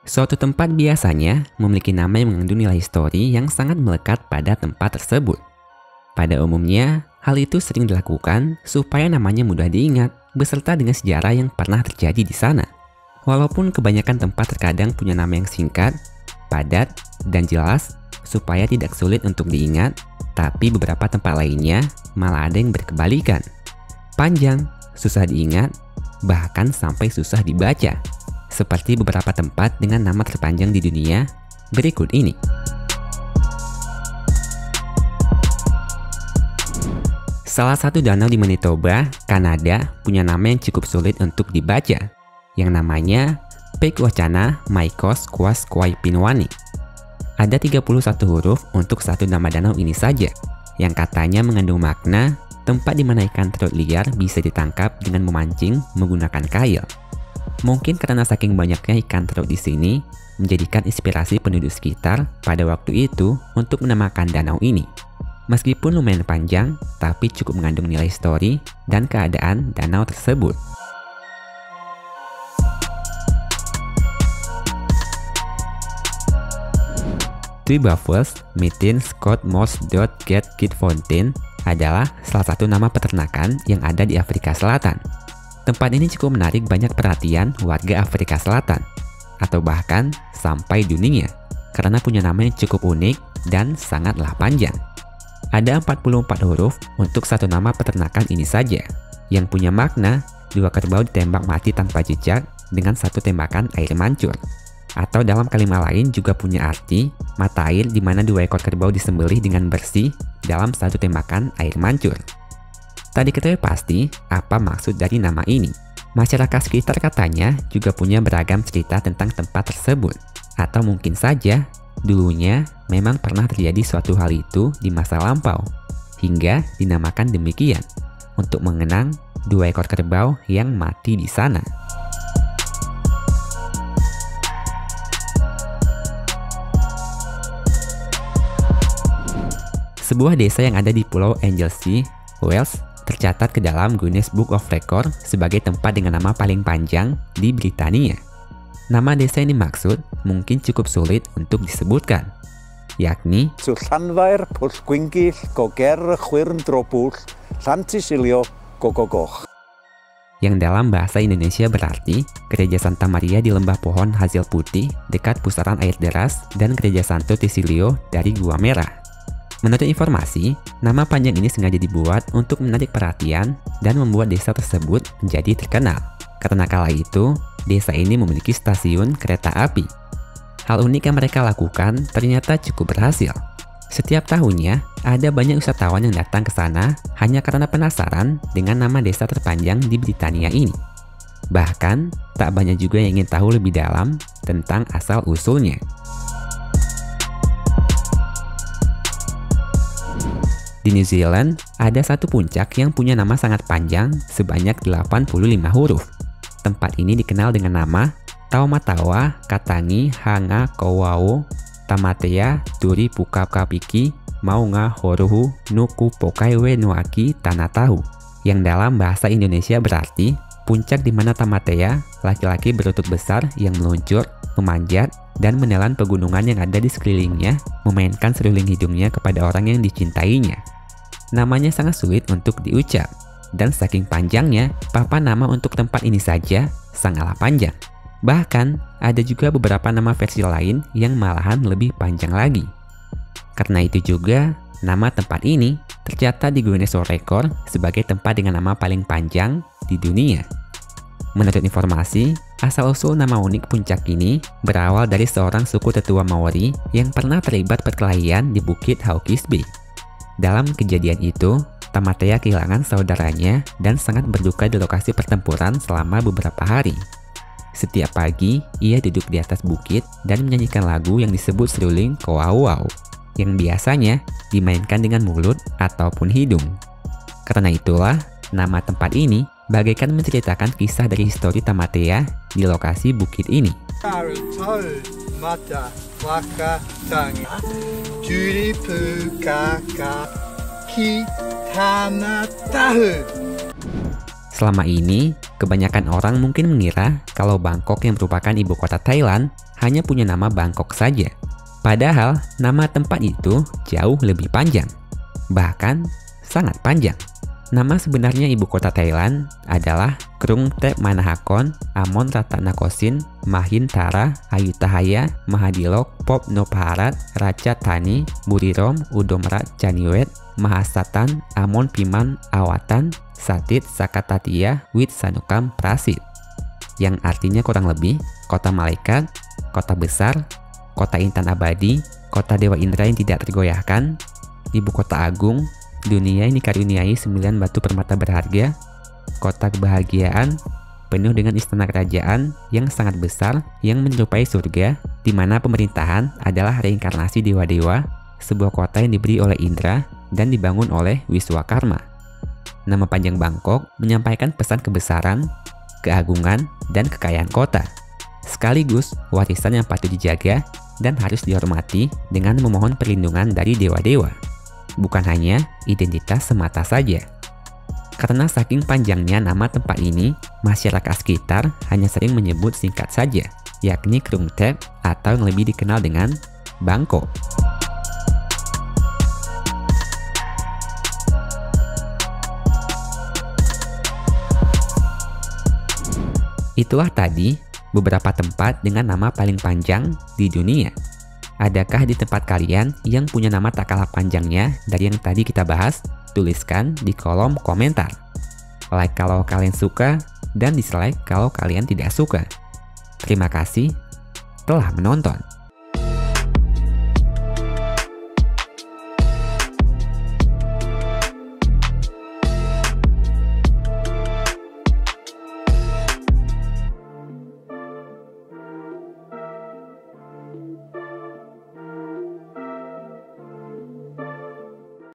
Suatu tempat biasanya memiliki nama yang mengandung nilai histori yang sangat melekat pada tempat tersebut. Pada umumnya, hal itu sering dilakukan supaya namanya mudah diingat beserta dengan sejarah yang pernah terjadi di sana. Walaupun kebanyakan tempat terkadang punya nama yang singkat, padat, dan jelas supaya tidak sulit untuk diingat, tapi beberapa tempat lainnya malah ada yang berkebalikan. Panjang, susah diingat, bahkan sampai susah dibaca. Seperti beberapa tempat dengan nama terpanjang di dunia berikut ini. Salah satu danau di Manitoba, Kanada, punya nama yang cukup sulit untuk dibaca, yang namanya Pequotchana Maikos Kuas Kwai Pinwani. Ada 31 huruf untuk satu nama danau ini saja, yang katanya mengandung makna tempat di mana ikan terut liar bisa ditangkap dengan memancing menggunakan kail. Mungkin karena saking banyaknya ikan terut di sini, menjadikan inspirasi penduduk sekitar pada waktu itu untuk menamakan danau ini. Meskipun lumayan panjang, tapi cukup mengandung nilai histori dan keadaan danau tersebut. Twee Buffels Meeting Scott Moss Get Kid Fountain adalah salah satu nama peternakan yang ada di Afrika Selatan. Tempat ini cukup menarik banyak perhatian warga Afrika Selatan, atau bahkan sampai dunia, karena punya nama yang cukup unik dan sangatlah panjang. Ada 44 huruf untuk satu nama peternakan ini saja, yang punya makna 2 kerbau ditembak mati tanpa jejak dengan satu tembakan air mancur. Atau dalam kalimat lain juga punya arti mata air di mana 2 ekor kerbau disembelih dengan bersih dalam satu tembakan air mancur. Tak diketahui pasti apa maksud dari nama ini. Masyarakat sekitar katanya juga punya beragam cerita tentang tempat tersebut. Atau mungkin saja dulunya memang pernah terjadi suatu hal itu di masa lampau, hingga dinamakan demikian, untuk mengenang 2 ekor kerbau yang mati di sana. Sebuah desa yang ada di Pulau Anglesey, Wales, tercatat ke dalam Guinness Book of Record sebagai tempat dengan nama paling panjang di Britania. Nama desa ini maksud mungkin cukup sulit untuk disebutkan, yakni Llanfair, Pwllgwyngyll, Goger, Chwyrn Drobwll, Llantysilio, Gogogoch. Yang dalam bahasa Indonesia berarti Gereja Santa Maria di Lembah Pohon Hazel Putih dekat pusaran air deras dan Gereja Santo Tysilio dari Gua Merah. Menurut informasi, nama panjang ini sengaja dibuat untuk menarik perhatian dan membuat desa tersebut menjadi terkenal. Karena kala itu, desa ini memiliki stasiun kereta api. Hal unik yang mereka lakukan ternyata cukup berhasil. Setiap tahunnya, ada banyak wisatawan yang datang ke sana hanya karena penasaran dengan nama desa terpanjang di Britania ini. Bahkan, tak banyak juga yang ingin tahu lebih dalam tentang asal-usulnya. Di New Zealand, ada satu puncak yang punya nama sangat panjang sebanyak 85 huruf. Tempat ini dikenal dengan nama Taumatawa Katangi Hanga Kowao Tamatea Turi Pukapiki Maunga Horuhu Nuku Pokaiwe Nuaki Tanatahu, yang dalam bahasa Indonesia berarti puncak di mana Tamatea, laki-laki berlutut besar yang meluncur, memanjat, dan menelan pegunungan yang ada di sekelilingnya, memainkan seruling hidungnya kepada orang yang dicintainya. Namanya sangat sulit untuk diucap, dan saking panjangnya, papan nama untuk tempat ini saja sangatlah panjang. Bahkan, ada juga beberapa nama versi lain yang malahan lebih panjang lagi. Karena itu juga, nama tempat ini tercatat di Guinness World Record sebagai tempat dengan nama paling panjang di dunia. Menurut informasi, asal-usul nama unik puncak ini berawal dari seorang suku tetua Maori yang pernah terlibat perkelahian di Bukit Hawke's Bay. Dalam kejadian itu, Tamatea kehilangan saudaranya dan sangat berduka di lokasi pertempuran selama beberapa hari. Setiap pagi, ia duduk di atas bukit dan menyanyikan lagu yang disebut seruling Kowawau, yang biasanya dimainkan dengan mulut ataupun hidung. Karena itulah, nama tempat ini bagaikan menceritakan kisah dari histori Tamatea di lokasi bukit ini. Selama ini, Kebanyakan orang mungkin mengira kalau Bangkok yang merupakan ibu kota Thailand hanya punya nama Bangkok saja. Padahal nama tempat itu jauh lebih panjang. Bahkan sangat panjang. Nama sebenarnya ibu kota Thailand adalah Krung Thep Manahakon Amon Ratanakosin Mahintara Ayutthaya Mahadilok Pop Nopharat Raja Thani Burirom Udomrat Chaniwet Mahasatan Amon Piman Awatan Satit Sakatatia Wit Sanukam Prasit, yang artinya kurang lebih kota malaikat, kota besar, kota intan abadi, kota dewa Indra yang tidak tergoyahkan, ibu kota agung, dunia yang dikaruniai 9 batu permata berharga, kota kebahagiaan, penuh dengan istana kerajaan yang sangat besar yang menyerupai surga, di mana pemerintahan adalah reinkarnasi dewa-dewa, sebuah kota yang diberi oleh Indra dan dibangun oleh Wiswakarma. Nama panjang Bangkok menyampaikan pesan kebesaran, keagungan, dan kekayaan kota, sekaligus warisan yang patut dijaga dan harus dihormati dengan memohon perlindungan dari dewa-dewa. Bukan hanya identitas semata saja. Karena saking panjangnya nama tempat ini, masyarakat sekitar hanya sering menyebut singkat saja, yakni Krung Thep atau yang lebih dikenal dengan Bangkok. Itulah tadi beberapa tempat dengan nama paling panjang di dunia. Adakah di tempat kalian yang punya nama tak kalah panjangnya dari yang tadi kita bahas? Tuliskan di kolom komentar. Like kalau kalian suka, dan dislike kalau kalian tidak suka. Terima kasih telah menonton.